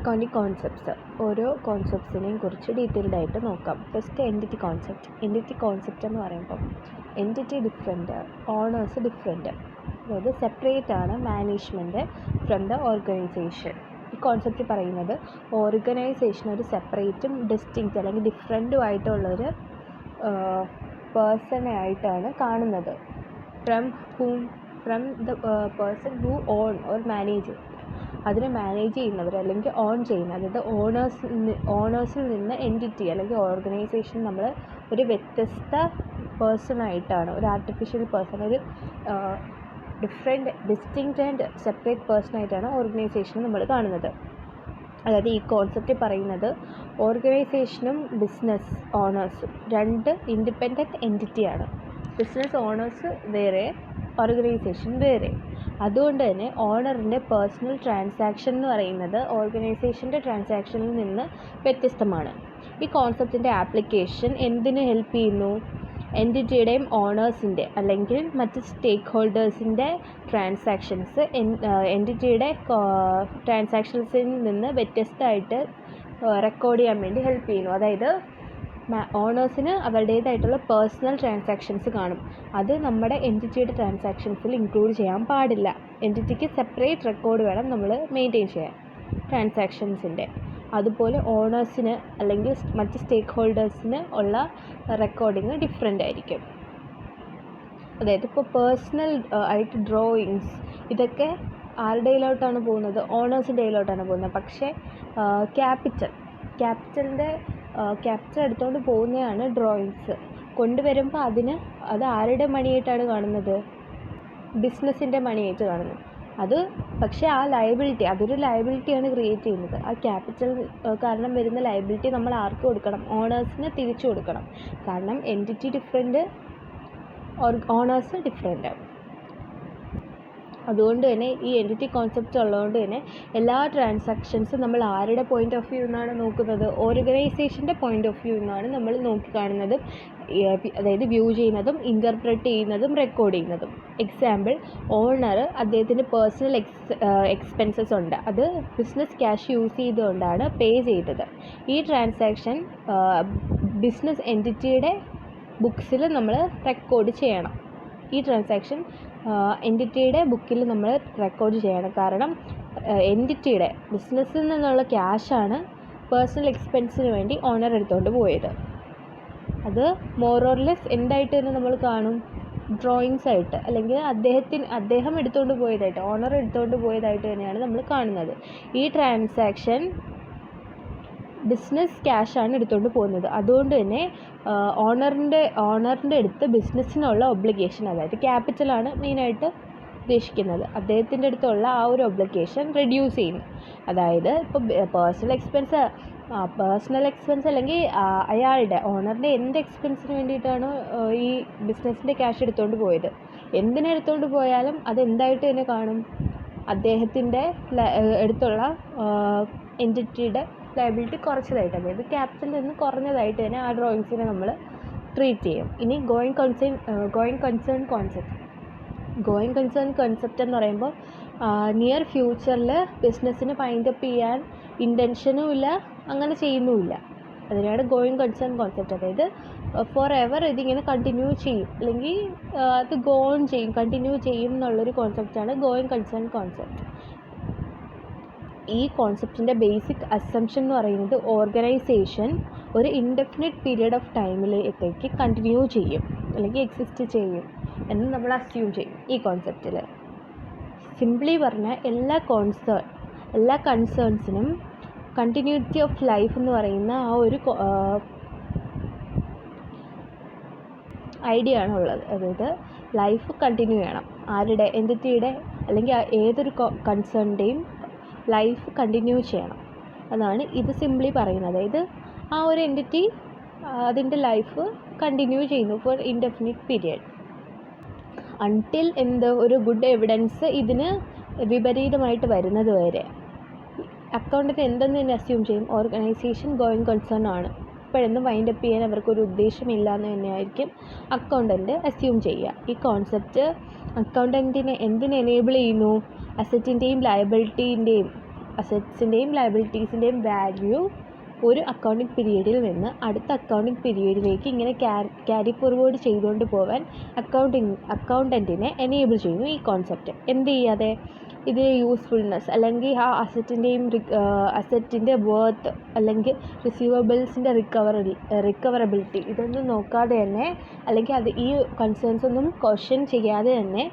Accounting concepts. ഓരോ കോൺസെപ്റ്റ്സിനെയും കുറിച്ച് detailed ആയിട്ട് നോക്കാം. First entity concept. Entity concept എന്ന് പറയുമ്പോൾ എൻറ്റിറ്റി ഡിഫറെൻറ്റ്, ഓണേഴ്സ് ഡിഫറെൻറ്റ്. അതായത് സെപ്പറേറ്റ് ആണ് മാനേജ്മെൻറ്റ് ഫ്രം ദ ഓർഗനൈസേഷൻ. ഈ കോൺസെപ്റ്റ് പറയുന്നത് ഓർഗനൈസേഷൻ ഒരു സെപ്പറേറ്റും ഡിസ്റ്റിങ്ക്റ്റ് അല്ലെങ്കിൽ ഡിഫറെൻറ്റും ആയിട്ടുള്ളൊരു പേഴ്സണെ ആയിട്ടാണ് കാണുന്നത്. From the person who on or manage. അതിനെ മാനേജ് ചെയ്യുന്നവർ അല്ലെങ്കിൽ ഓൺ ചെയ്യുന്ന, അതായത് ഓണേഴ്സിൽ നിന്ന് എൻറ്റിറ്റി അല്ലെങ്കിൽ ഓർഗനൈസേഷൻ നമ്മൾ ഒരു വ്യത്യസ്ത പേഴ്സണായിട്ടാണ്, ഒരു ആർട്ടിഫിഷ്യൽ പേഴ്സൺ, ഒരു ഡിസ്റ്റിങ്ക്റ്റ് ആൻഡ് സെപ്പറേറ്റ് പേഴ്സണായിട്ടാണ് ഓർഗനൈസേഷൻ നമ്മൾ കാണുന്നത്. അതായത് ഈ കോൺസെപ്റ്റ് പറയുന്നത് ഓർഗനൈസേഷനും ബിസിനസ് ഓണേഴ്സും രണ്ട് ഇൻഡിപെൻഡൻറ്റ് എൻറ്റിറ്റിയാണ്. ബിസിനസ് ഓണേഴ്സ് വേറെ, ഓർഗനൈസേഷൻ വേറെ. അതുകൊണ്ട് തന്നെ ഓണറിൻ്റെ പേഴ്സണൽ ട്രാൻസാക്ഷൻ എന്ന് പറയുന്നത് ഓർഗനൈസേഷൻ്റെ ട്രാൻസാക്ഷനിൽ നിന്ന് വ്യത്യസ്തമാണ്. ഈ കോൺസെപ്റ്റിൻ്റെ ആപ്ലിക്കേഷൻ എന്തിന് ഹെൽപ്പ് ചെയ്യുന്നു? എൻറ്റിറ്റിയുടെയും ഓണേഴ്സിൻ്റെ അല്ലെങ്കിൽ മറ്റ് സ്റ്റേക്ക് ഹോൾഡേഴ്സിൻ്റെ ട്രാൻസാക്ഷൻസ് എൻറ്റിറ്റിയുടെ ട്രാൻസാക്ഷൻസിൽ നിന്ന് വ്യത്യസ്തമായിട്ട് റെക്കോർഡ് ചെയ്യാൻ വേണ്ടി ഹെൽപ്പ് ചെയ്യുന്നു. അതായത് ഓണേഴ്സിന് അവരുടേതായിട്ടുള്ള പേഴ്സണൽ ട്രാൻസാക്ഷൻസ് കാണും. അത് നമ്മുടെ എൻറ്റിറ്റിയുടെ ട്രാൻസാക്ഷൻസിൽ ഇൻക്ലൂഡ് ചെയ്യാൻ പാടില്ല. എൻറ്റിറ്റിക്ക് സെപ്പറേറ്റ് റെക്കോർഡ് വേണം നമ്മൾ മെയിൻറ്റെയിൻ ചെയ്യാൻ ട്രാൻസാക്ഷൻസിൻ്റെ. അതുപോലെ ഓണേഴ്സിന് അല്ലെങ്കിൽ മറ്റ് സ്റ്റേക്ക് ഹോൾഡേഴ്സിന് ഉള്ള റെക്കോർഡിങ് ഡിഫറെൻ്റ് ആയിരിക്കും. അതായത് ഇപ്പോൾ പേഴ്സണൽ ആയിട്ട് ഡ്രോയിങ്സ് ഇതൊക്കെ ആരുടെയിലോട്ടാണ് പോകുന്നത്? ഓണേഴ്സിൻ്റെ കയ്യിലോട്ടാണ് പോകുന്നത്. പക്ഷേ ക്യാപിറ്റൽ എടുത്തുകൊണ്ട് പോകുന്നതാണ് ഡ്രോയിങ്സ്. കൊണ്ടുവരുമ്പോൾ അത് ആരുടെ മണിയായിട്ടാണ് കാണുന്നത്? ബിസിനസ്സിൻ്റെ മണിയായിട്ട് കാണുന്നു. പക്ഷേ ആ ലയബിലിറ്റി, അതൊരു ലയബിലിറ്റിയാണ് ക്രിയേറ്റ് ചെയ്യുന്നത്. ആ ക്യാപിറ്റൽ കാരണം വരുന്ന ലയബിലിറ്റി നമ്മൾ ആർക്ക് കൊടുക്കണം? ഓണേഴ്സിന് തിരിച്ചു കൊടുക്കണം. കാരണം എൻറ്റിറ്റി ഡിഫറെൻറ്റ്, ഓണേഴ്സ് ഡിഫറെൻറ്റ്. അതുകൊണ്ട് തന്നെ ഈ എൻറ്റിറ്റി കോൺസെപ്റ്റ് ഉള്ളതുകൊണ്ട് തന്നെ എല്ലാ ട്രാൻസാക്ഷൻസും നമ്മൾ ആരുടെ പോയിൻ്റ് ഓഫ് വ്യൂ എന്നാണ് നോക്കുന്നത്? ഓർഗനൈസേഷൻ്റെ പോയിൻ്റ് ഓഫ് വ്യൂ എന്നാണ് നമ്മൾ നോക്കിക്കാണുന്നതും, അതായത് വ്യൂ ചെയ്യുന്നതും, ഇൻ്റർപ്രറ്റ് ചെയ്യുന്നതും, റെക്കോർഡ് ചെയ്യുന്നതും. എക്സാമ്പിൾ, ഓണർ അദ്ദേഹത്തിൻ്റെ പേഴ്സണൽ എക്സ്പെൻസസ് ഉണ്ട്, അത് ബിസിനസ് ക്യാഷ് യൂസ് ചെയ്തുകൊണ്ടാണ് പേ ചെയ്തത്. ഈ ട്രാൻസാക്ഷൻ ബിസിനസ് എൻറ്റിറ്റിയുടെ ബുക്സിൽ നമ്മൾ റെക്കോർഡ് ചെയ്യണം. ഈ ട്രാൻസാക്ഷൻ എൻറ്റിറ്റിയുടെ ബുക്കിൽ നമ്മൾ റെക്കോർഡ് ചെയ്യണം. കാരണം എൻറ്റിറ്റിയുടെ ബിസിനസ്സിൽ നിന്നുള്ള ക്യാഷാണ് പേഴ്സണൽ എക്സ്പെൻസിന് വേണ്ടി ഓണർ എടുത്തുകൊണ്ട് പോയത്. അത് മോർ ഓർ ലെസ് എന്തായിട്ട് തന്നെ നമ്മൾ കാണും? ഡ്രോയിങ്സ് ആയിട്ട്, അല്ലെങ്കിൽ അദ്ദേഹം എടുത്തുകൊണ്ട് പോയതായിട്ട്, ഓണർ എടുത്തുകൊണ്ട് പോയതായിട്ട് തന്നെയാണ് നമ്മൾ കാണുന്നത്. ഈ ട്രാൻസാക്ഷൻ ബിസിനസ് ക്യാഷാണ് എടുത്തുകൊണ്ട് പോകുന്നത്. അതുകൊണ്ട് തന്നെ ഓണറിൻ്റെ അടുത്ത് ബിസിനസ്സിനുള്ള ഒബ്ലിഗേഷൻ, അതായത് ക്യാപിറ്റലാണ് മെയിനായിട്ട് ഉദ്ദേശിക്കുന്നത്, അദ്ദേഹത്തിൻ്റെ അടുത്തുള്ള ആ ഒരു ഒബ്ലിഗേഷൻ റെഡ്യൂസ് ചെയ്യുന്നു. അതായത് ഇപ്പോൾ പേഴ്സണൽ എക്സ്പെൻസ് അല്ലെങ്കിൽ അയാളുടെ ഓണറിൻ്റെ എന്ത് എക്സ്പെൻസിന് വേണ്ടിയിട്ടാണ് ഈ ബിസിനസ്സിൻ്റെ ക്യാഷ് എടുത്തുകൊണ്ട് പോയത്, എന്തിനെടുത്തുകൊണ്ട് പോയാലും അതെന്തായിട്ട് തന്നെ കാണും? അദ്ദേഹത്തിൻ്റെ അടുത്തുള്ള എൻറ്റിറ്റിയുടെ ലയബിലിറ്റി കുറച്ചതായിട്ട്, അതായത് ക്യാപിറ്റലിൽ നിന്ന് കുറഞ്ഞതായിട്ട് തന്നെ ആ ഡ്രോയിങ്സിനെ നമ്മൾ ട്രീറ്റ് ചെയ്യും. ഇനി ഗോയിങ് കൺസേൺ കോൺസെപ്റ്റ് എന്ന് പറയുമ്പോൾ നിയർ ഫ്യൂച്ചറിൽ ബിസിനസ്സിന് വൈൻഡപ്പ് ചെയ്യാൻ ഇൻറ്റൻഷനും ഇല്ല, അങ്ങനെ ചെയ്യുന്നുമില്ല. അതിനാണ് ഗോയിങ് കൺസേൺ കോൺസെപ്റ്റ്. അതായത് ഫോർ എവർ ഇതിങ്ങനെ കണ്ടിന്യൂ ചെയ്യും, അല്ലെങ്കിൽ അത് കണ്ടിന്യൂ ചെയ്യും എന്നുള്ളൊരു കോൺസെപ്റ്റാണ് ഗോയിങ് കൺസേൺ കോൺസെപ്റ്റ്. ഈ കോൺസെപ്റ്റിൻ്റെ ബേസിക് അസംഷൻ എന്ന് പറയുന്നത് ഓർഗനൈസേഷൻ ഒരു ഇൻഡെഫിനിറ്റ് പീരിയഡ് ഓഫ് ടൈമിലേക്ക് കണ്ടിന്യൂ ചെയ്യും അല്ലെങ്കിൽ എക്സിസ്റ്റ് ചെയ്യും എന്ന് നമ്മൾ അസ്യൂം ചെയ്യും. ഈ കോൺസെപ്റ്റിൽ സിംപ്ലി പറഞ്ഞാൽ എല്ലാ കൺസേൺസിനും കണ്ടിന്യൂറ്റി ഓഫ് ലൈഫ് എന്ന് പറയുന്ന ആ ഒരു ഐഡിയ ആണ് ഉള്ളത്. അതായത് ലൈഫ് കണ്ടിന്യൂ ചെയ്യണം. ആരുടെ? എൻറ്റിറ്റിയുടെ അല്ലെങ്കിൽ ഏതൊരു കൺസേണിൻ്റെയും ലൈഫ് കണ്ടിന്യൂ ചെയ്യണം. അതാണ് ഇത് സിംപ്ലി പറയുന്നത്. അതായത് ആ ഒരു എൻറ്റിറ്റി അതിൻ്റെ ലൈഫ് കണ്ടിന്യൂ ചെയ്യുന്നു ഫോർ ഇൻഡെഫിനിറ്റ് പീരിയഡ് അൺടിൽ ഒരു ഗുഡ് എവിഡൻസ് ഇതിന് വിപരീതമായിട്ട് വരുന്നത് വരെ. അക്കൗണ്ടൻ്റ് എന്തെന്ന് തന്നെ അസ്യൂം ചെയ്യും? ഓർഗനൈസേഷൻ ഗോയിങ് കൺസേൺ ആണ്, ഇപ്പോഴൊന്നും വൈൻഡപ്പ് ചെയ്യാൻ അവർക്കൊരു ഉദ്ദേശമില്ല എന്ന് തന്നെയായിരിക്കും അക്കൗണ്ടൻ്റ് അസ്യൂം ചെയ്യുക. ഈ കോൺസെപ്റ്റ് അക്കൗണ്ടൻറ്റിനെ എന്തിന് എനേബിൾ ചെയ്യുന്നു? അസറ്റിൻ്റെയും ലയബിലിറ്റീൻ്റെയും അസറ്റ്സിൻ്റെയും ലയബിലിറ്റീസിൻ്റെയും വാല്യൂ ഒരു അക്കൗണ്ടിങ് പീരീഡിൽ നിന്ന് അടുത്ത അക്കൗണ്ടിങ് പീരീഡിലേക്ക് ഇങ്ങനെ ക്യാരി ഫോർവേഡ് ചെയ്തുകൊണ്ട് പോകാൻ അക്കൗണ്ടൻറ്റിനെ എനേബിൾ ചെയ്യുന്നു ഈ കോൺസെപ്റ്റ്. എന്ത് ചെയ്യാതെ ഇത് യൂസ്ഫുൾനെസ് അല്ലെങ്കിൽ ആ അസറ്റിൻ്റെ വർത്ത് അല്ലെങ്കിൽ റിസീവബിൾസിൻ്റെ റിക്കവറബിലിറ്റി ഇതൊന്നും നോക്കാതെ തന്നെ അല്ലെങ്കിൽ അത് ഈ കൺസേൺസ് ഒന്നും ക്വസ്റ്റ്യൻ ചെയ്യാതെ തന്നെ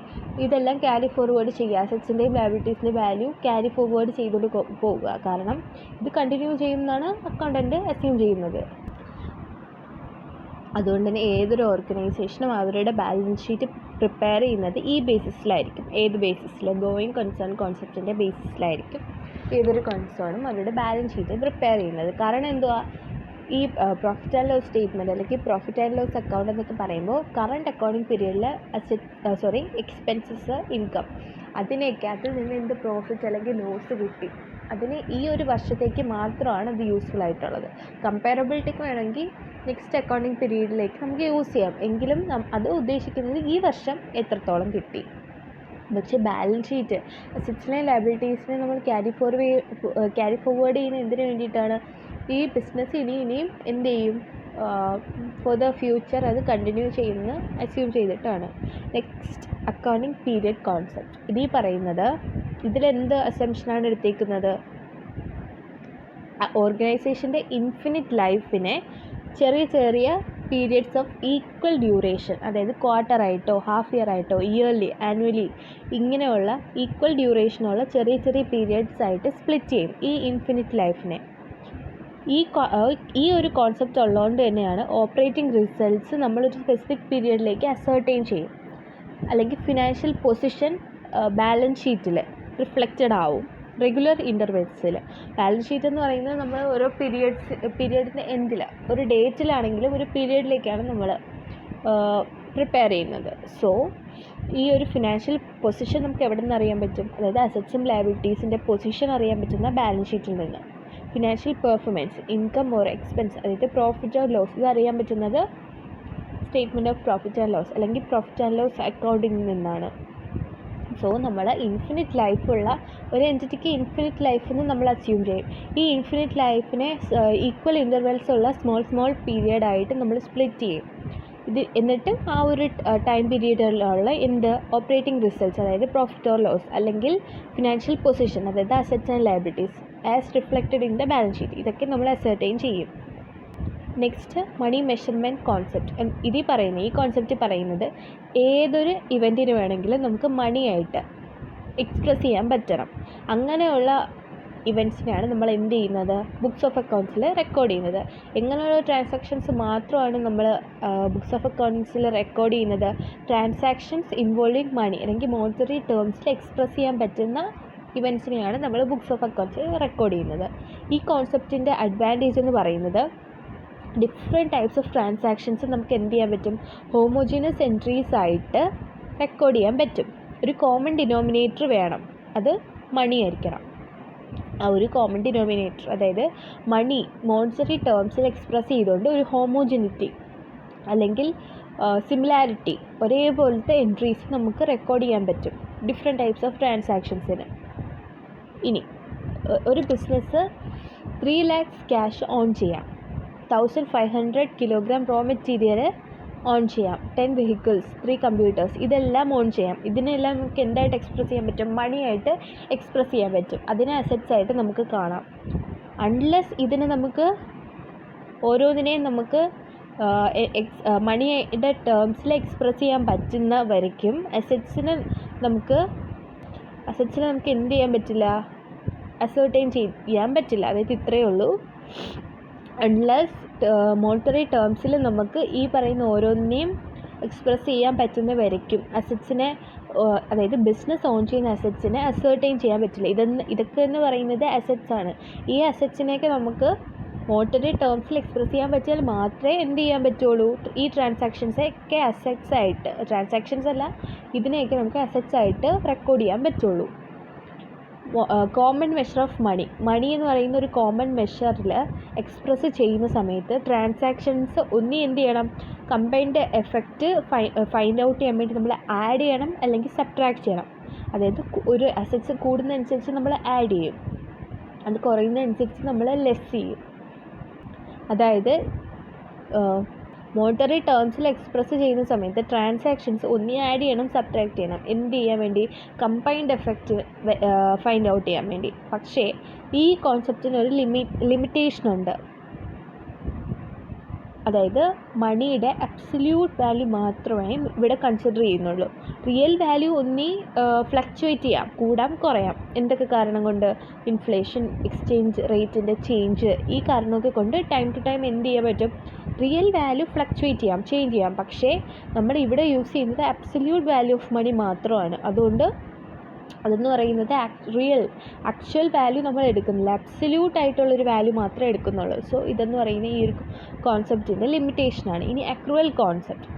ഇതെല്ലാം ക്യാരി ഫോർവേഡ് ചെയ്യുക. അസറ്റ്സിൻ്റെയും ലയബിലിറ്റീസിൻ്റെ വാല്യൂ ക്യാരി ഫോർവേഡ് ചെയ്തുകൊണ്ട് പോവുക. കാരണം ഇത് കണ്ടിന്യൂ ചെയ്യുമെന്നാണ് അക്കൗണ്ടൻറ്റ് അസ്യൂം ചെയ്യുന്നത്. അതുകൊണ്ട് തന്നെ ഏതൊരു ഓർഗനൈസേഷനും അവരുടെ ബാലൻസ് ഷീറ്റ് പ്രിപ്പയർ ചെയ്യുന്നത് ഈ ബേസിസിലായിരിക്കും. ഏത് ബേസിസിൽ? ഗോയിങ് കൺസേൺ കോൺസെപ്റ്റിൻ്റെ ബേസിസിലായിരിക്കും ഏതൊരു കൺസേണും അവരുടെ ബാലൻസ് ഷീറ്റ് പ്രിപ്പയർ ചെയ്യുന്നത്. കാരണം എന്തുവാ, ഈ പ്രോഫിറ്റ് ആൻഡ് ലോസ് സ്റ്റേറ്റ്മെൻറ്റ് അല്ലെങ്കിൽ പ്രോഫിറ്റ് ആൻഡ് ലോസ് അക്കൗണ്ട് എന്നൊക്കെ പറയുമ്പോൾ കറണ്ട് അക്കൗണ്ടിങ് പീരീഡിൽ എക്സ്പെൻസസ്, ഇൻകം അതിനൊക്കെ അതിൽ നിന്ന് എന്ത് പ്രോഫിറ്റ് അല്ലെങ്കിൽ ലോസ് കിട്ടി അതിന് ഈ ഒരു വർഷത്തേക്ക് മാത്രമാണ് അത് യൂസ്ഫുൾ ആയിട്ടുള്ളത്. കമ്പയറബിലിറ്റിക്ക് വേണമെങ്കിൽ നെക്സ്റ്റ് അക്കൗണ്ടിങ് പീരീഡിലേക്ക് നമുക്ക് യൂസ് ചെയ്യാം. എങ്കിലും അത് ഉദ്ദേശിക്കുന്നത് ഈ വർഷം എത്രത്തോളം കിട്ടി. പക്ഷേ ബാലൻസ് ഷീറ്റ് അസറ്റ്സിനെയും ലയബിലിറ്റീസിനെയും നമ്മൾ ക്യാരി ഫോർവേഡ് ചെയ്യുന്ന എന്തിനു വേണ്ടിയിട്ടാണ്? ഈ ബിസിനസ് ഇനിയും എന്ത് ചെയ്യും, ഫോർ ദ ഫ്യൂച്ചർ അത് കണ്ടിന്യൂ ചെയ്യുമെന്ന് അസ്യൂം ചെയ്തിട്ടാണ്. Next accounting period concept. ഇതീ പറയുന്നത് ഇതിലെന്ത് അസംഷനാണ് എടുത്തേക്കുന്നത്? ഓർഗനൈസേഷൻ്റെ ഇൻഫിനിറ്റ് ലൈഫിനെ ചെറിയ ചെറിയ പീരിയഡ്സ് ഓഫ് ഈക്വൽ ഡ്യൂറേഷൻ, അതായത് ക്വാർട്ടർ ആയിട്ടോ ഹാഫ് ഇയർ ആയിട്ടോ ഇയർലി ആനുവലി ഇങ്ങനെയുള്ള ഈക്വൽ ഡ്യൂറേഷനുള്ള ചെറിയ ചെറിയ പീരിയഡ്സ് ആയിട്ട് സ്പ്ലിറ്റ് ചെയ്യും ഈ ഇൻഫിനിറ്റ് ലൈഫിനെ. ഈ ഒരു കോൺസെപ്റ്റ് ഉള്ളതുകൊണ്ട് തന്നെയാണ് ഓപ്പറേറ്റിംഗ് റിസൾട്ട്സ് നമ്മളൊരു സ്പെസിഫിക് പീരിയഡിലേക്ക് അസർട്ടൈൻ ചെയ്യും. അല്ലെങ്കിൽ ഫിനാൻഷ്യൽ പൊസിഷൻ ബാലൻസ് ഷീറ്റിൽ റിഫ്ലക്റ്റഡ് ആവും റെഗുലർ ഇൻ്റർവെൽസിൽ. ബാലൻസ് ഷീറ്റ് എന്ന് പറയുന്നത് നമ്മൾ ഓരോ പീരിയഡിൻ്റെ എൻഡിൽ ഒരു ഡേറ്റിലാണെങ്കിലും ഒരു പീരിയഡിലേക്കാണ് നമ്മൾ പ്രിപ്പയർ ചെയ്യുന്നത്. സോ ഈ ഒരു ഫിനാൻഷ്യൽ പൊസിഷൻ നമുക്ക് എവിടെ നിന്ന് അറിയാൻ പറ്റും? അതായത് അസറ്റ്സും ലയബിലിറ്റീസിൻ്റെ പൊസിഷൻ അറിയാൻ പറ്റുന്ന ബാലൻസ് ഷീറ്റിൽ നിന്ന്. Financial performance, income or expense, അതായത് പ്രോഫിറ്റ് ഓർ ലോസ് ഇത് അറിയാൻ പറ്റുന്നത് statement of profit and loss അല്ലെങ്കിൽ പ്രോഫിറ്റ് ആൻഡ് ലോസ് അക്കൗണ്ടിങ്ങിൽ നിന്നാണ്. സോ നമ്മൾ ഇൻഫിനിറ്റ് ലൈഫുള്ള ഒരു എൻറ്റിറ്റിക്ക് ഇൻഫിനിറ്റ് ലൈഫ് എന്ന് നമ്മൾ അസ്യൂം ചെയ്യും. ഈ ഇൻഫിനിറ്റ് ലൈഫിനെ ഈക്വൽ ഇൻ്റർവെൽസ് ഉള്ള സ്മോൾ പീരിയഡായിട്ട് നമ്മൾ സ്പ്ലിറ്റ് ചെയ്യും. എന്നിട്ട് ആ ഒരു ടൈം പീരീഡിലുള്ള ഓപ്പറേറ്റിംഗ് റിസൾട്ട്സ്, അതായത് പ്രോഫിറ്റ് ഓർ ലോസ് അല്ലെങ്കിൽ ഫിനാൻഷ്യൽ പൊസിഷൻ, അതായത് assets and liabilities as reflected in the balance sheet ഇതൊക്കെ നമ്മൾ അസർട്ടൈൻ ചെയ്യും. Next money measurement concept. ഈ കോൺസെപ്റ്റ് പറയുന്നത് ഏതൊരു ഇവൻറ്റിന് വേണമെങ്കിലും നമുക്ക് മണിയായിട്ട് എക്സ്പ്രസ് ചെയ്യാൻ പറ്റണം. അങ്ങനെയുള്ള ഇവൻറ്റ്സിനെയാണ് നമ്മൾ എന്ത് ചെയ്യുന്നത്? ബുക്സ് ഓഫ് അക്കൗണ്ട്സിൽ റെക്കോർഡ് ചെയ്യുന്നത്. എങ്ങനെയുള്ള ട്രാൻസാക്ഷൻസ് മാത്രമാണ് നമ്മൾ ബുക്സ് ഓഫ് അക്കൗണ്ട്സിൽ റെക്കോർഡ് ചെയ്യുന്നത്? ട്രാൻസാക്ഷൻസ് ഇൻവോൾവിങ് മണി അല്ലെങ്കിൽ മോണിറ്ററി ടേംസിൽ എക്സ്പ്രസ് ചെയ്യാൻ പറ്റുന്ന ഇവൻറ്റ്സിനെയാണ് നമ്മൾ ബുക്സ് ഓഫ് അക്കൗണ്ട്സിൽ റെക്കോർഡ് ചെയ്യുന്നത്. ഈ കോൺസെപ്റ്റിൻ്റെ അഡ്വാൻറ്റേജ് എന്ന് പറയുന്നത് ഡിഫറെൻറ്റ് ടൈപ്സ് ഓഫ് ട്രാൻസാക്ഷൻസ് നമുക്ക് എന്ത് ചെയ്യാൻ പറ്റും? ഹോമോജീനസ് എൻട്രീസ് ആയിട്ട് റെക്കോർഡ് ചെയ്യാൻ പറ്റും. ഒരു കോമൺ ഡിനോമിനേറ്റർ വേണം, അത് മണി ആയിരിക്കണം. ആ ഒരു കോമൺ ഡിനോമിനേറ്റർ, അതായത് മണി മോണിറ്ററി ടേംസിൽ എക്സ്പ്രസ് ചെയ്തുകൊണ്ട് ഒരു ഹോമോജിനിറ്റി അല്ലെങ്കിൽ സിമിലാരിറ്റി ഒരേപോലത്തെ എൻട്രീസ് നമുക്ക് റെക്കോർഡ് ചെയ്യാൻ പറ്റും ഡിഫറെൻറ്റ് ടൈപ്സ് ഓഫ് ട്രാൻസാക്ഷൻസിന്. ഇനി ഒരു ബിസിനസ് 3 lakhs ക്യാഷ് ഓൺ ചെയ്യാം, 1500 കിലോഗ്രാം റോ മെറ്റീരിയൽ ഓൺ ചെയ്യാം, 10 vehicles, 3 computers ഇതെല്ലാം ഓൺ ചെയ്യാം. ഇതിനെല്ലാം നമുക്ക് എന്തായിട്ട് എക്സ്പ്രസ് ചെയ്യാൻ പറ്റും? മണിയായിട്ട് എക്സ്പ്രസ് ചെയ്യാൻ പറ്റും. അതിനെ അസറ്റ്സ് ആയിട്ട് നമുക്ക് കാണാം. അൺലെസ് ഇതിനെ നമുക്ക് ഓരോന്നിനെയും നമുക്ക് മണിയുടെ ടേംസിൽ എക്സ്പ്രസ് ചെയ്യാൻ പറ്റുന്ന വരയ്ക്കും അസറ്റ്സിനെ നമുക്ക് എന്ത് ചെയ്യാൻ പറ്റില്ല? അസർട്ടൈൻ ചെയ്യാൻ പറ്റില്ല. അതായത് ഇത്രയേ ഉള്ളൂ. അൺലെസ് മോണിറ്ററി ടേംസിൽ നമുക്ക് ഈ പറയുന്ന ഓരോന്നിനെയും എക്സ്പ്രസ് ചെയ്യാൻ പറ്റുന്ന വരയ്ക്കും അസറ്റ്സിനെ, അതായത് ബിസിനസ് ഓൺ ചെയ്യുന്ന അസറ്റ്സിനെ അസർട്ടൈൻ ചെയ്യാൻ പറ്റില്ല. ഇതൊക്കെ എന്ന് പറയുന്നത് അസറ്റ്സ് ആണ്. ഈ അസറ്റ്സിനെയൊക്കെ നമുക്ക് മോണിറ്ററി ടേംസിൽ എക്സ്പ്രസ് ചെയ്യാൻ പറ്റിയാൽ മാത്രമേ എന്ത് ചെയ്യാൻ പറ്റുള്ളൂ? ഈ ട്രാൻസാക്ഷൻസൊക്കെ അസറ്റ്സ് ആയിട്ട്, ട്രാൻസാക്ഷൻസ് അല്ല, ഇതിനെയൊക്കെ നമുക്ക് അസറ്റ്സ് ആയിട്ട് റെക്കോർഡ് ചെയ്യാൻ പറ്റുള്ളൂ. കോമൺ മെഷർ ഓഫ് മണി എന്ന് പറയുന്ന ഒരു കോമൺ മെഷറിൽ എക്സ്പ്രസ് ചെയ്യുന്ന സമയത്ത് ട്രാൻസാക്ഷൻസ് എന്ത് ചെയ്യണം? കമ്പൈൻഡ് എഫക്റ്റ് ഫൈൻഡ് ഔട്ട് ചെയ്യാൻ വേണ്ടി നമ്മൾ ആഡ് ചെയ്യണം അല്ലെങ്കിൽ സബ്ട്രാക്ട് ചെയ്യണം. അതായത് ഒരു അസറ്റ്സ് കൂടുന്നതനുസരിച്ച് നമ്മൾ ആഡ് ചെയ്യും. അത് കുറയുന്നതനുസരിച്ച് നമ്മൾ ലെസ് ചെയ്യും. അതായത് മോണിറ്ററി ടേംസിൽ എക്സ്പ്രസ് ചെയ്യുന്ന സമയത്ത് ട്രാൻസാക്ഷൻസ് ഒന്നി ആഡ് ചെയ്യണം, സബ്ട്രാക്ട് ചെയ്യണം. എന്ത് ചെയ്യാൻ വേണ്ടി? കമ്പൈൻഡ് എഫക്റ്റ് ഫൈൻഡ് ഔട്ട് ചെയ്യാൻ വേണ്ടി. പക്ഷേ ഈ കോൺസെപ്റ്റിന് ഒരു ലിമിറ്റേഷനുണ്ട്. അതായത് മണിയുടെ അബ്സല്യൂട്ട് വാല്യൂ മാത്രമേ ഇവിടെ കൺസിഡർ ചെയ്യുന്നുള്ളൂ. റിയൽ വാല്യൂ ഒന്നി ഫ്ലക്ച്വേറ്റ് ചെയ്യാം, കൂടാം കുറയാം. എന്തൊക്കെ കാരണം കൊണ്ട്? ഇൻഫ്ലേഷൻ, എക്സ്ചേഞ്ച് റേറ്റിൻ്റെ ചേഞ്ച്, ഈ കാരണമൊക്കെ കൊണ്ട് ടൈം ടു ടൈം എന്ത് ചെയ്യാൻ പറ്റും? റിയൽ വാല്യൂ ഫ്ലക്ച്വേറ്റ് ചെയ്യാം, ചേഞ്ച് ചെയ്യാം. പക്ഷേ നമ്മൾ ഇവിടെ യൂസ് ചെയ്യുന്നത് അബ്സല്യൂട്ട് വാല്യൂ ഓഫ് മണി മാത്രമാണ്. അതുകൊണ്ട് അതെന്ന് പറയുന്നത് ആക്ച്വൽ വാല്യൂ നമ്മൾ എടുക്കുന്നില്ല, അബ്സല്യൂട്ട് ആയിട്ടുള്ളൊരു വാല്യൂ മാത്രമേ എടുക്കുന്നുള്ളൂ. സോ ഇതെന്ന് പറയുന്ന ഈ ഒരു കോൺസെപ്റ്റിൻ്റെ ലിമിറ്റേഷനാണ്. ഇനി അക്രൂവൽ കോൺസെപ്റ്റ്.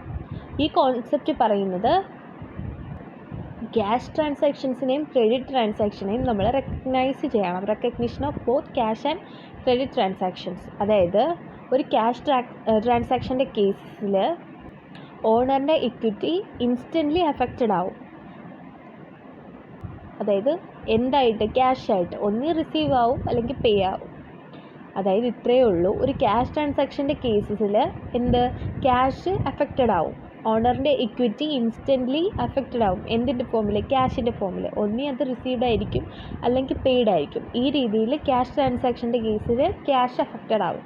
ഈ കോൺസെപ്റ്റ് പറയുന്നത് ക്യാഷ് ട്രാൻസാക്ഷൻസിനെയും ക്രെഡിറ്റ് ട്രാൻസാക്ഷനെയും നമ്മൾ റെക്കഗ്നൈസ് ചെയ്യണം. Recognition of both cash and credit transactions. അതായത് ഒരു ക്യാഷ് ട്രാൻസാക്ഷൻ്റെ കേസിൽ ഓണറിൻ്റെ ഇക്വിറ്റി ഇൻസ്റ്റൻ്റ്ലി അഫക്റ്റഡ് ആവും. അതായത് എന്തായിട്ട്? ക്യാഷായിട്ട്. ഒന്നി റിസീവ് ആവും അല്ലെങ്കിൽ പേ ആവും. അതായത് ഇത്രയേ ഉള്ളൂ. ഒരു ക്യാഷ് ട്രാൻസാക്ഷൻ്റെ കേസിൽ എന്ത്? ക്യാഷ് അഫക്റ്റഡ് ആവും, ഓണറിൻ്റെ ഇക്വിറ്റി ഇൻസ്റ്റൻ്റ്ലി അഫക്റ്റഡ് ആവും. എന്തിൻ്റെ ഫോമിൽ? ക്യാഷിൻ്റെ ഫോമിൽ. ഒന്നി അത് റിസീവ്ഡ് ആയിരിക്കും അല്ലെങ്കിൽ പെയ്ഡ് ആയിരിക്കും. ഈ രീതിയിൽ ക്യാഷ് ട്രാൻസാക്ഷൻ്റെ കേസിൽ ക്യാഷ് അഫക്റ്റഡ് ആവും.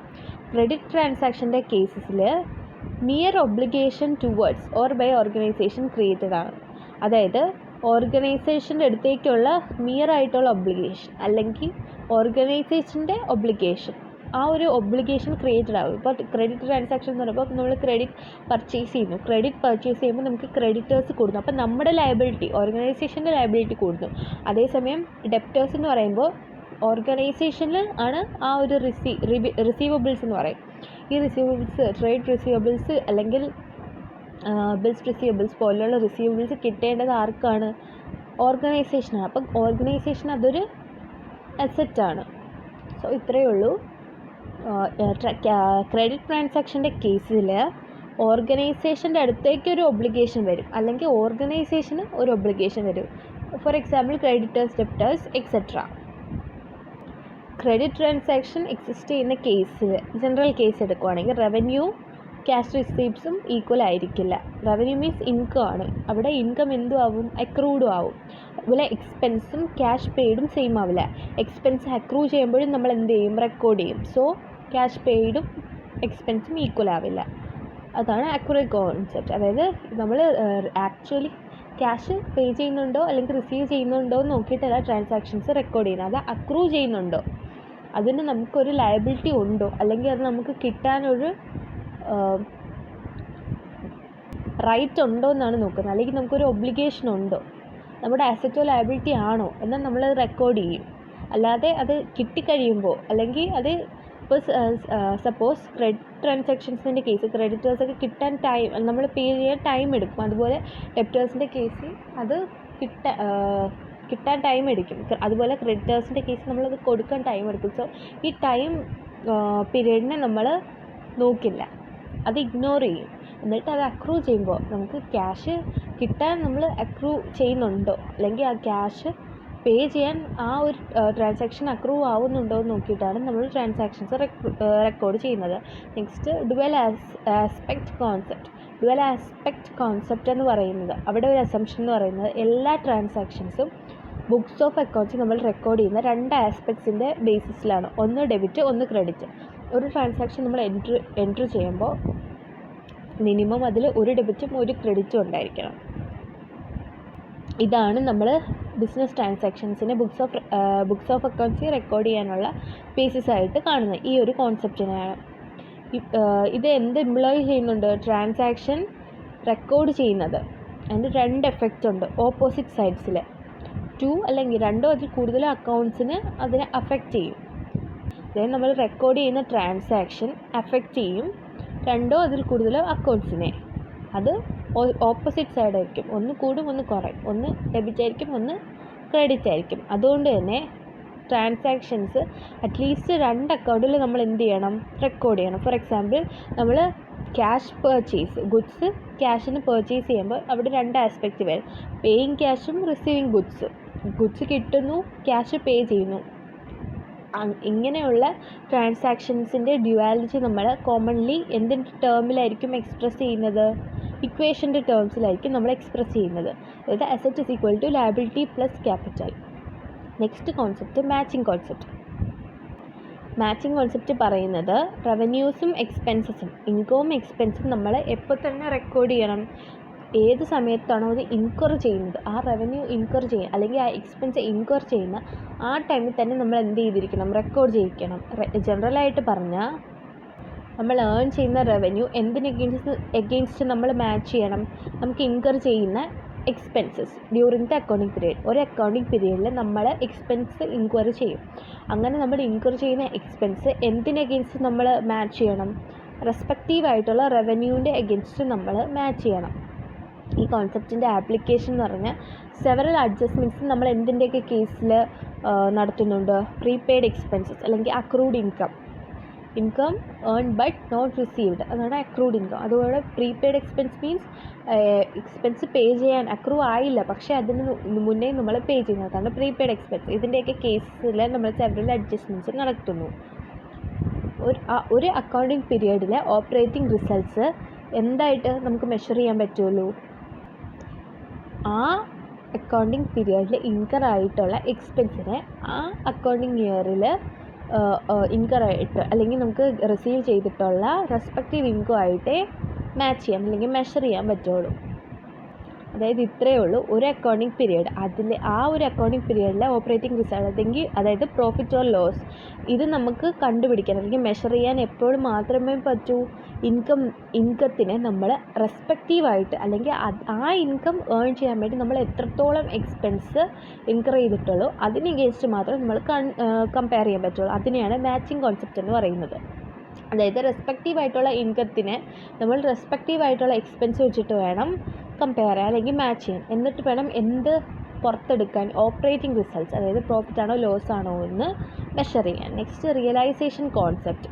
ക്രെഡിറ്റ് ട്രാൻസാക്ഷൻ്റെ കേസിൽ mere obligation towards or by organisation created ആണ്. അതായത് ഓർഗനൈസേഷൻ്റെ അടുത്തേക്കുള്ള മിയർ ആയിട്ടുള്ള ഒബ്ലിഗേഷൻ അല്ലെങ്കിൽ ഓർഗനൈസേഷൻ്റെ ഒബ്ലിഗേഷൻ, ആ ഒരു ഒബ്ലിഗേഷൻ ക്രിയേറ്റഡ് ആകും. ഇപ്പോൾ ക്രെഡിറ്റ് ട്രാൻസാക്ഷൻ എന്ന് പറയുമ്പോൾ നമ്മൾ ക്രെഡിറ്റ് പർച്ചേസ് ചെയ്യുന്നു. ക്രെഡിറ്റ് പർച്ചേസ് ചെയ്യുമ്പോൾ നമുക്ക് ക്രെഡിറ്റേഴ്സ് കൂടുന്നു. അപ്പോൾ നമ്മുടെ ലയബിലിറ്റി, ഓർഗനൈസേഷൻ്റെ ലയബിലിറ്റി കൂടുന്നു. അതേസമയം ഡെപ്റ്റേഴ്സ് എന്ന് പറയുമ്പോൾ ഓർഗനൈസേഷനിൽ ആണ് ആ ഒരു റിസീവബിൾസ് എന്ന് പറയും. ഈ റിസീവബിൾസ്, ട്രേഡ് റിസീവബിൾസ് അല്ലെങ്കിൽ ബിൽസ് റിസീവബിൾസ് പോലുള്ള റിസീവബിൾസ് കിട്ടേണ്ടത് ആർക്കാണ്? ഓർഗനൈസേഷനാണ്. അപ്പം ഓർഗനൈസേഷൻ അതൊരു അസറ്റാണ്. സോ ഇത്രയേ ഉള്ളൂ. ക്രെഡിറ്റ് ട്രാൻസാക്ഷൻ്റെ കേസിൽ ഓർഗനൈസേഷൻ്റെ അടുത്തേക്ക് ഒരു ഒബ്ലിഗേഷൻ വരും അല്ലെങ്കിൽ ഓർഗനൈസേഷന് ഒരു ഒബ്ലിഗേഷൻ വരും. For example creditors, debtors etcetera. Credit transaction exist ചെയ്യുന്ന കേസിൽ, ജനറൽ കേസ് എടുക്കുവാണെങ്കിൽ റവന്യൂ ക്യാഷ് റിസീപ്റ്റ്സും ഈക്വൽ ആയിരിക്കില്ല. റവന്യൂ മീൻസ് ഇൻകം ആണ്. അവിടെ ഇൻകം എന്തും ആവും? അക്രൂഡും ആവും. അതുപോലെ എക്സ്പെൻസും ക്യാഷ് പെയ്ഡും സെയിം ആവില്ല. എക്സ്പെൻസ് അക്രൂ ചെയ്യുമ്പോഴും നമ്മൾ എന്ത് ചെയ്യും? റെക്കോർഡ് ചെയ്യും. സോ ക്യാഷ് പെയ്ഡും എക്സ്പെൻസും ഈക്വൽ ആവില്ല. അതാണ് അക്യുറേറ്റ് കോൺസെപ്റ്റ്. അതായത് നമ്മൾ ആക്ച്വലി ക്യാഷ് പേ ചെയ്യുന്നുണ്ടോ അല്ലെങ്കിൽ റിസീവ് ചെയ്യുന്നുണ്ടോ എന്ന് നോക്കിയിട്ടല്ല ട്രാൻസാക്ഷൻസ് റെക്കോർഡ് ചെയ്യുന്നത്. അത് അക്രൂ ചെയ്യുന്നുണ്ടോ, അതിന് നമുക്കൊരു ലയബിലിറ്റി ഉണ്ടോ, അല്ലെങ്കിൽ അത് നമുക്ക് കിട്ടാനൊരു റൈറ്റ് ഉണ്ടോ എന്നാണ് നോക്കുന്നത്. അല്ലെങ്കിൽ നമുക്കൊരു ഒബ്ലിഗേഷൻ ഉണ്ടോ, നമ്മുടെ അസറ്റോ ലയബിലിറ്റി ആണോ എന്നാൽ നമ്മളത് റെക്കോർഡ് ചെയ്യും. അല്ലാതെ അത് കിട്ടിക്കഴിയുമ്പോൾ അല്ലെങ്കിൽ അത് ഇപ്പോൾ സപ്പോസ് ക്രെഡിറ്റ് ട്രാൻസാക്ഷൻസിൻ്റെ കേസ് ക്രെഡിറ്റേഴ്സൊക്കെ കിട്ടാൻ ടൈം, നമ്മൾ പേ ചെയ്യാൻ ടൈം എടുക്കും. അതുപോലെ ഡെപ്റ്റേഴ്സിൻ്റെ കേസ് അത് കിട്ടാൻ ടൈം എടുക്കും. അതുപോലെ ക്രെഡിറ്റേഴ്സിൻ്റെ കേസ് നമ്മളത് കൊടുക്കാൻ ടൈം എടുക്കും. സോ ഈ ടൈം പീരീഡിനെ നമ്മൾ നോക്കില്ല, അത് ഇഗ്നോർ ചെയ്യും. എന്നിട്ട് അത് അക്രൂ ചെയ്യുമ്പോൾ നമുക്ക് ക്യാഷ് കിട്ടാൻ നമ്മൾ അക്രൂ ചെയ്യുന്നുണ്ടോ അല്ലെങ്കിൽ ആ ക്യാഷ് പേ ചെയ്യാൻ ആ ഒരു ട്രാൻസാക്ഷൻ അക്രൂ ആവുന്നുണ്ടോ എന്ന് നോക്കിയിട്ടാണ് നമ്മൾ ട്രാൻസാക്ഷൻസ് റെക്കോർഡ് ചെയ്യുന്നത്. Next dual aspect concept. Dual aspect concept എന്ന് പറയുന്നത്, അവിടെ ഒരു അസംഷൻ എന്ന് പറയുന്നത് എല്ലാ ട്രാൻസാക്ഷൻസും ബുക്സ് ഓഫ് അക്കൗണ്ട്സ് നമ്മൾ റെക്കോർഡ് ചെയ്യുന്ന രണ്ട് ആസ്പെക്ട്സിൻ്റെ ബേസിസിലാണ്. ഒന്ന് ഡെബിറ്റ്, ഒന്ന് ക്രെഡിറ്റ്. ഒരു ട്രാൻസാക്ഷൻ നമ്മൾ എൻട്രി ചെയ്യുമ്പോൾ മിനിമം അതിൽ ഒരു ഡെബിറ്റും ഒരു ക്രെഡിറ്റും ഉണ്ടായിരിക്കണം. ഇതാണ് നമ്മൾ ബിസിനസ് ട്രാൻസാക്ഷൻസിനെ ബുക്സ് ഓഫ് അക്കൗണ്ട്സ് റെക്കോർഡ് ചെയ്യാനുള്ള ബേസിസ് ആയിട്ട് കാണുന്നത് ഈ ഒരു കോൺസെപ്റ്റിനെയാണ്. ഇത് എന്ത് ഇംപ്ലോയ് ചെയ്യുന്നുണ്ട്? ട്രാൻസാക്ഷൻ റെക്കോർഡ് ചെയ്യുന്നത്. അതിൻ്റെ രണ്ട് എഫക്റ്റ് ഉണ്ട് ഓപ്പോസിറ്റ് സൈഡ്സിൽ. അല്ലെങ്കിൽ രണ്ടോ അതിൽ കൂടുതലോ അക്കൗണ്ട്സിന് അതിനെ അഫക്റ്റ് ചെയ്യും. അതായത് നമ്മൾ റെക്കോർഡ് ചെയ്യുന്ന ട്രാൻസാക്ഷൻ അഫക്റ്റ് ചെയ്യും രണ്ടോ അതിൽ കൂടുതലോ അക്കൗണ്ട്സിനെ. അത് ഓപ്പോസിറ്റ് സൈഡായിരിക്കും. ഒന്ന് കൂടും ഒന്ന് കുറയും. ഒന്ന് ഡെബിറ്റ് ആയിരിക്കും, ഒന്ന് ക്രെഡിറ്റ് ആയിരിക്കും. അതുകൊണ്ട് തന്നെ ട്രാൻസാക്ഷൻസ് അറ്റ്ലീസ്റ്റ് രണ്ട് അക്കൗണ്ടിൽ നമ്മൾ എന്ത് ചെയ്യണം? റെക്കോർഡ് ചെയ്യണം. ഫോർ എക്സാമ്പിൾ നമ്മൾ ക്യാഷ് പർച്ചേസ്, ഗുഡ്സ് ക്യാഷിന് പർച്ചേസ് ചെയ്യുമ്പോൾ അവിടെ രണ്ട് ആസ്പെക്റ്റ് വരും. പേയിങ് ക്യാഷും റിസീവിങ് ഗുഡ്സും. ഗുഡ്സ് കിട്ടുന്നു, ക്യാഷ് പേ ചെയ്യുന്നു. ഇങ്ങനെയുള്ള ട്രാൻസാക്ഷൻസിൻ്റെ ഡ്യുവാലിറ്റി നമ്മൾ കോമൺലി എന്തിൻ്റെ ടേമിലായിരിക്കും എക്സ്പ്രസ് ചെയ്യുന്നത്? ഇക്വേഷൻ്റെ ടേംസിലായിരിക്കും നമ്മൾ എക്സ്പ്രസ് ചെയ്യുന്നത്. അതായത് asset is equal to liability plus capital. Next concept matching concept. Matching concept പറയുന്നത് റവന്യൂസും എക്സ്പെൻസസും, ഇൻകവും എക്സ്പെൻസും നമ്മൾ എപ്പോൾ തന്നെ റെക്കോർഡ് ചെയ്യണം. ഏത് സമയത്താണോ അത് ഇൻക്വർ ചെയ്യുന്നത്, ആ റവന്യൂ ഇൻക്വർ ചെയ്യുക അല്ലെങ്കിൽ ആ എക്സ്പെൻസ് ഇൻക്വർ ചെയ്യുന്ന ആ ടൈമിൽ തന്നെ നമ്മൾ എന്ത് ചെയ്തിരിക്കണം? റെക്കോർഡ് ചെയ്യിക്കണം. ജനറലായിട്ട് പറഞ്ഞാൽ നമ്മൾ ഏൺ ചെയ്യുന്ന റവന്യൂ എന്തിന് എഗെയിൻസ്റ്റ് നമ്മൾ മാച്ച് ചെയ്യണം? നമുക്ക് ഇൻക്വർ ചെയ്യുന്ന expenses during the accounting period. ഒരു അക്കൗണ്ടിങ് പീരീഡിൽ നമ്മൾ എക്സ്പെൻസ് ഇൻക്വയറി ചെയ്യും. അങ്ങനെ നമ്മൾ ഇൻക്വയറി ചെയ്യുന്ന എക്സ്പെൻസ് എന്തിന് എഗെയിൻസ്റ്റ് നമ്മൾ മാച്ച് ചെയ്യണം? റെസ്പെക്റ്റീവായിട്ടുള്ള റവന്യൂവിൻ്റെ എഗെയിൻസ്റ്റ് നമ്മൾ മാച്ച് ചെയ്യണം. ഈ കോൺസെപ്റ്റിൻ്റെ ആപ്ലിക്കേഷൻ എന്ന് പറഞ്ഞാൽ സെവറൽ അഡ്ജസ്റ്റ്മെൻറ്റ്സ് നമ്മൾ എന്തിൻ്റെയൊക്കെ കേസിൽ നടത്തുന്നുണ്ട്? പ്രീപെയ്ഡ് എക്സ്പെൻസസ് അല്ലെങ്കിൽ accrued income earn but not received, അതാണ് അക്രൂഡ് ഇൻകം. അതുപോലെ prepaid expense means expense pay ചെയ്യാൻ അക്രൂ ആയില്ല പക്ഷേ അതിന് മുന്നേ നമ്മൾ പേ ചെയ്യുന്നതാണ് പ്രീപെയ്ഡ് എക്സ്പെൻസ്. ഇതിൻ്റെയൊക്കെ കേസിൽ നമ്മൾ സെവറൽ അഡ്ജസ്റ്റ്മെൻറ്റ്സ് നടത്തുന്നു. ഒരു അക്കൗണ്ടിങ് പീരിയഡിലെ ഓപ്പറേറ്റിംഗ് റിസൾട്ട്സ് എന്തായിട്ട് നമുക്ക് മെഷർ ചെയ്യാൻ പറ്റുള്ളൂ? ആ അക്കൗണ്ടിങ് പീരിയഡിൽ ഇൻകർ ആയിട്ടുള്ള എക്സ്പെൻസിനെ ആ അക്കൗണ്ടിങ് ഇയറിൽ ഇൻകർ ആയിട്ട് അല്ലെങ്കിൽ നമുക്ക് റിസീവ് ചെയ്തിട്ടുള്ള റെസ്പെക്റ്റീവ് ഇൻകം ആയിട്ടേ മാച്ച് ചെയ്യാൻ അല്ലെങ്കിൽ മെഷർ ചെയ്യാൻ പറ്റുള്ളൂ. അതായത് ഇത്രയേ ഉള്ളൂ ഒരു അക്കൗണ്ടിങ് പീരിയഡ്. അതിൽ ആ ഒരു അക്കൗണ്ടിങ് പീരിയഡിലെ ഓപ്പറേറ്റിംഗ് റിസൾട്ട് അല്ലെങ്കിൽ അതായത് പ്രോഫിറ്റ് ഓർ ലോസ് ഇത് നമുക്ക് കണ്ടുപിടിക്കാൻ അല്ലെങ്കിൽ മെഷർ ചെയ്യാൻ എപ്പോഴും മാത്രമേ പറ്റൂ? ഇൻകത്തിനെ നമ്മൾ റെസ്പെക്റ്റീവായിട്ട് അല്ലെങ്കിൽ ആ ഇൻകം ഏൺ ചെയ്യാൻ വേണ്ടി നമ്മൾ എത്രത്തോളം എക്സ്പെൻസ് ഇൻകർ ചെയ്തിട്ടുള്ളൂ അതിന് എഗെയിൻസ്റ്റ് മാത്രമേ നമ്മൾ കമ്പയർ ചെയ്യാൻ പറ്റുള്ളൂ. അതിനെയാണ് മാച്ചിങ് കോൺസെപ്റ്റ് എന്ന് പറയുന്നത്. അതായത് റെസ്പെക്റ്റീവായിട്ടുള്ള ഇൻകത്തിനെ നമ്മൾ റെസ്പെക്റ്റീവായിട്ടുള്ള എക്സ്പെൻസ് വെച്ചിട്ട് വേണം കമ്പയർ ചെയ്യാൻ അല്ലെങ്കിൽ മാച്ച് ചെയ്യാൻ. എന്നിട്ട് വേണം എന്ത് പുറത്തെടുക്കാൻ? ഓപ്പറേറ്റിംഗ് റിസൾട്ട്സ്, അതായത് പ്രോഫിറ്റ് ആണോ ലോസ് ആണോ എന്ന് മെഷർ ചെയ്യാൻ. Next realisation concept.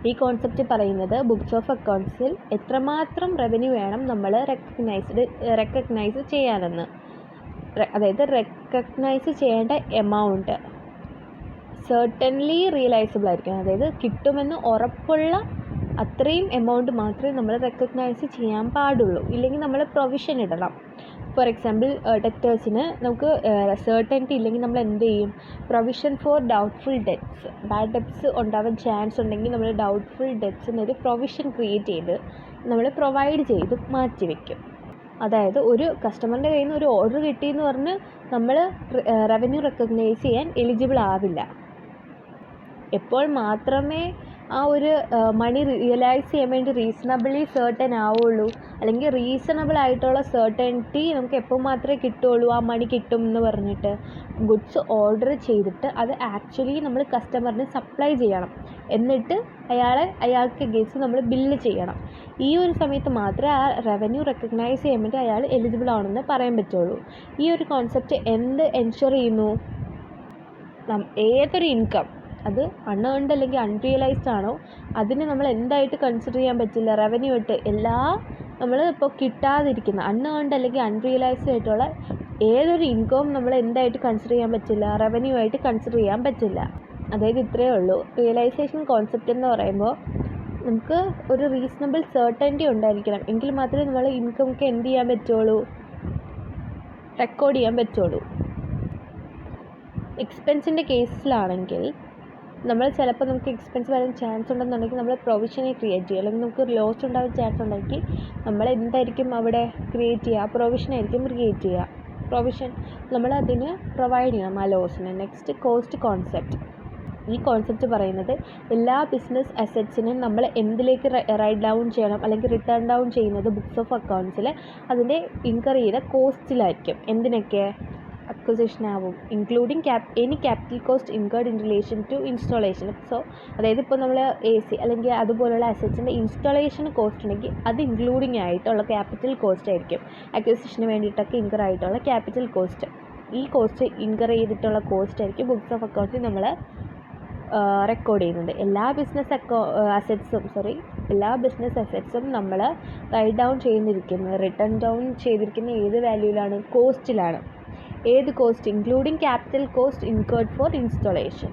ഈ കോൺസെപ്റ്റ് പറയുന്നത് ബുക്സ് ഓഫ് അക്കൗണ്ട്സിൽ എത്രമാത്രം റവന്യൂ വേണം നമ്മൾ റെക്കഗ്നൈസ് ചെയ്യാനെന്ന്. അതായത് റെക്കഗ്നൈസ് ചെയ്യേണ്ട എമൗണ്ട് സർട്ടൻലി റിയലൈസബിൾ ആയിരിക്കണം. അതായത് കിട്ടുമെന്ന് ഉറപ്പുള്ള അത്രയും എമൗണ്ട് മാത്രമേ നമ്മൾ റെക്കഗ്നൈസ് ചെയ്യാൻ പാടുള്ളൂ. ഇല്ലെങ്കിൽ നമ്മൾ പ്രൊവിഷൻ ഇടണം. ഫോർ എക്സാമ്പിൾ ഡെറ്റേഴ്സിന് നമുക്ക് സർട്ടനിറ്റി ഇല്ലെങ്കിൽ നമ്മൾ എന്ത് ചെയ്യും? Provision for doubtful debts, bad debts ഉണ്ടാവാൻ ചാൻസ് ഉണ്ടെങ്കിൽ നമ്മൾ ഡൗട്ട്ഫുൾ ഡെറ്റ്സിനൊരു പ്രൊവിഷൻ ക്രിയേറ്റ് ചെയ്ത് നമ്മൾ പ്രൊവൈഡ് ചെയ്ത് മാറ്റി വയ്ക്കും. അതായത് ഒരു കസ്റ്റമറിൻ്റെ കയ്യിൽ നിന്ന് ഒരു ഓർഡർ കിട്ടിയെന്ന് പറഞ്ഞ് നമ്മൾ റവന്യൂ റെക്കഗ്നൈസ് ചെയ്യാൻ എലിജിബിൾ ആവില്ല. എപ്പോൾ മാത്രമേ ആ ഒരു മണി റിയലൈസ് ചെയ്യാൻ വേണ്ടി റീസണബിളി സർട്ടൻ ആവുള്ളൂ അല്ലെങ്കിൽ റീസണബിൾ ആയിട്ടുള്ള സർട്ടനിറ്റി നമുക്ക് എപ്പോൾ മാത്രമേ കിട്ടുള്ളൂ ആ മണി കിട്ടും എന്ന് പറഞ്ഞിട്ട്? ഗുഡ്സ് ഓർഡർ ചെയ്തിട്ട് അത് ആക്ച്വലി നമ്മൾ കസ്റ്റമറിന് സപ്ലൈ ചെയ്യണം. എന്നിട്ട് അയാൾക്ക് എഗെയിൻസ്റ്റ് നമ്മൾ ബില്ല് ചെയ്യണം. ഈ ഒരു സമയത്ത് മാത്രമേ ആ റവന്യൂ റെക്കഗ്നൈസ് ചെയ്യാൻ വേണ്ടി അയാൾ എലിജിബിൾ ആണെന്ന് പറയാൻ പറ്റുള്ളൂ. ഈ ഒരു കോൺസെപ്റ്റ് എന്ത് എൻഷുർ ചെയ്യുന്നു? ഏതൊരു ഇൻകം അത് അൺഏൺഡ് അല്ലെങ്കിൽ അൺറിയലൈസ്ഡ് ആണോ അതിന് നമ്മൾ എന്തായിട്ട് കൺസിഡർ ചെയ്യാൻ പറ്റില്ല? റവന്യൂ ആയിട്ട് നമ്മൾ ഇപ്പോൾ കിട്ടാതിരിക്കുന്ന അൺഏൺഡ് അല്ലെങ്കിൽ അൺറിയലൈസ്ഡ് ആയിട്ടുള്ള ഏതൊരു ഇൻകവും നമ്മൾ എന്തായിട്ട് കൺസിഡർ ചെയ്യാൻ പറ്റില്ല? റവന്യൂ ആയിട്ട് കൺസിഡർ ചെയ്യാൻ പറ്റില്ല. അതായത് ഇത്രയേ ഉള്ളൂ. റിയലൈസേഷൻ കോൺസെപ്റ്റ് എന്ന് പറയുമ്പോൾ നമുക്ക് ഒരു റീസണബിൾ സർട്ടനിറ്റി ഉണ്ടായിരിക്കണം. എങ്കിൽ മാത്രമേ നമ്മൾ ഇൻകമൊക്കെ എന്ത് ചെയ്യാൻ പറ്റുള്ളൂ? റെക്കോർഡ് ചെയ്യാൻ പറ്റുള്ളൂ. എക്സ്പെൻസിൻ്റെ കേസിലാണെങ്കിൽ നമ്മൾ ചിലപ്പോൾ നമുക്ക് എക്സ്പെൻസ് വരാൻ ചാൻസ് ഉണ്ടെന്നുണ്ടെങ്കിൽ നമ്മൾ പ്രൊവിഷനെ ക്രിയേറ്റ് ചെയ്യുക. അല്ലെങ്കിൽ നമുക്ക് ലോസ് ഉണ്ടാവാൻ ചാൻസ് ഉണ്ടെങ്കിൽ നമ്മൾ എന്തായിരിക്കും അവിടെ ക്രിയേറ്റ് ചെയ്യുക? പ്രൊവിഷനായിരിക്കും ക്രിയേറ്റ് ചെയ്യുക. പ്രൊവിഷൻ നമ്മളതിന് പ്രൊവൈഡ് ചെയ്യണം ആ ലോസിന്. Next cost concept. ഈ കോൺസെപ്റ്റ് പറയുന്നത് എല്ലാ ബിസിനസ് അസറ്റ്സിനും നമ്മൾ എന്തിലേക്ക് റൈറ്റ് ഡൗൺ ചെയ്യണം അല്ലെങ്കിൽ റിട്ടേൺ ഡൗൺ ചെയ്യുന്നത് ബുക്സ് ഓഫ് അക്കൗണ്ട്സിൽ അതിൻ്റെ ഇൻകർ ചെയ്ത കോസ്റ്റിലായിരിക്കും. എന്തിനൊക്കെ? അക്വിസിഷൻ ആവും, including any capital cost incurred in relation to installation. So അതായത് ഇപ്പോൾ നമ്മൾ AC അല്ലെങ്കിൽ അതുപോലുള്ള അസറ്റ്സിൻ്റെ ഇൻസ്റ്റാളേഷൻ കോസ്റ്റ് ഉണ്ടെങ്കിൽ അത് ഇൻക്ലൂഡിങ് ആയിട്ടുള്ള ക്യാപിറ്റൽ കോസ്റ്റ് ആയിരിക്കും. അക്വിസിഷന് വേണ്ടിയിട്ടൊക്കെ ഇൻകർ ആയിട്ടുള്ള ക്യാപിറ്റൽ കോസ്റ്റ്, ഈ കോസ്റ്റ് ഇൻകർ ചെയ്തിട്ടുള്ള കോസ്റ്റ് ആയിരിക്കും ബുക്സ് ഓഫ് അക്കൗണ്ട്സിൽ നമ്മൾ റെക്കോർഡ് ചെയ്യുന്നത്. എല്ലാ ബിസിനസ് അസറ്റ്സും നമ്മൾ റൈറ്റ് ഡൗൺ ചെയ്തിരിക്കുന്നത് റിട്ടേൺ ഡൗൺ ചെയ്തിരിക്കുന്ന ഏത് വാല്യൂവിലാണ്? കോസ്റ്റിലാണ്. ഏത് cost? Including capital cost incurred for installation.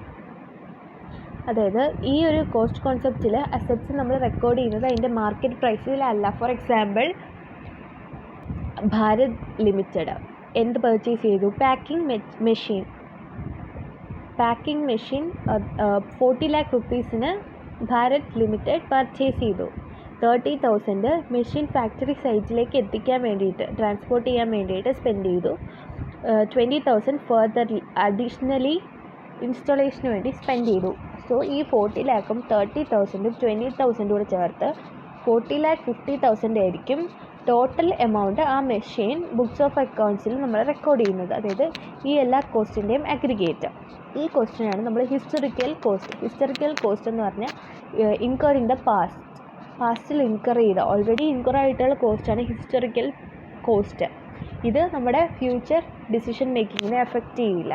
അതായത് ഈ ഒരു കോസ്റ്റ് കോൺസെപ്റ്റിൽ അസറ്റ്സ് നമ്മൾ റെക്കോർഡ് ചെയ്യുന്നത് അതിൻ്റെ മാർക്കറ്റ് പ്രൈസിലല്ല. ഫോർ എക്സാമ്പിൾ, ഭാരത് ലിമിറ്റഡ് എന്ത് പർച്ചേസ് ചെയ്തു? പാക്കിംഗ് മെഷീൻ 40 lakh rupeesന് ഭാരത് ലിമിറ്റഡ് പർച്ചേസ് ചെയ്തു. 30,000 മെഷീൻ ഫാക്ടറി സൈറ്റിലേക്ക് എത്തിക്കാൻ വേണ്ടിയിട്ട്, ട്രാൻസ്പോർട്ട് ചെയ്യാൻ വേണ്ടിയിട്ട് സ്പെൻഡ് ചെയ്തു. 20,000 ഫർദർ അഡീഷണലി ഇൻസ്റ്റലേഷന് വേണ്ടി സ്പെൻഡ് ചെയ്തു. സോ ഈ 40 lakhും 30,000ഉം 20,000 കൂടെ ചേർത്ത് 40 lakh 50,000 ആയിരിക്കും ടോട്ടൽ എമൗണ്ട് ആ മെഷീൻ ബുക്സ് ഓഫ് അക്കൗണ്ട്സിൽ നമ്മൾ റെക്കോർഡ് ചെയ്യുന്നത്. അതായത് ഈ എല്ലാ കോസ്റ്റിൻ്റെയും അഗ്രിഗേറ്റ്. ഈ കോസ്റ്റിനാണ് നമ്മൾ ഹിസ്റ്റോറിക്കൽ കോസ്റ്റ് എന്ന് പറഞ്ഞാൽ ഇൻകർ ഇൻ ദ പാസ്റ്റിൽ ഇൻകർ ചെയ്ത ഓൾറെഡി ഇൻകർ ആയിട്ടുള്ള കോസ്റ്റാണ് ഹിസ്റ്റോറിക്കൽ കോസ്റ്റ്. ഇത് നമ്മുടെ ഫ്യൂച്ചർ ഡിസിഷൻ മേക്കിങ്ങിനെ എഫക്റ്റ് ചെയ്യില്ല.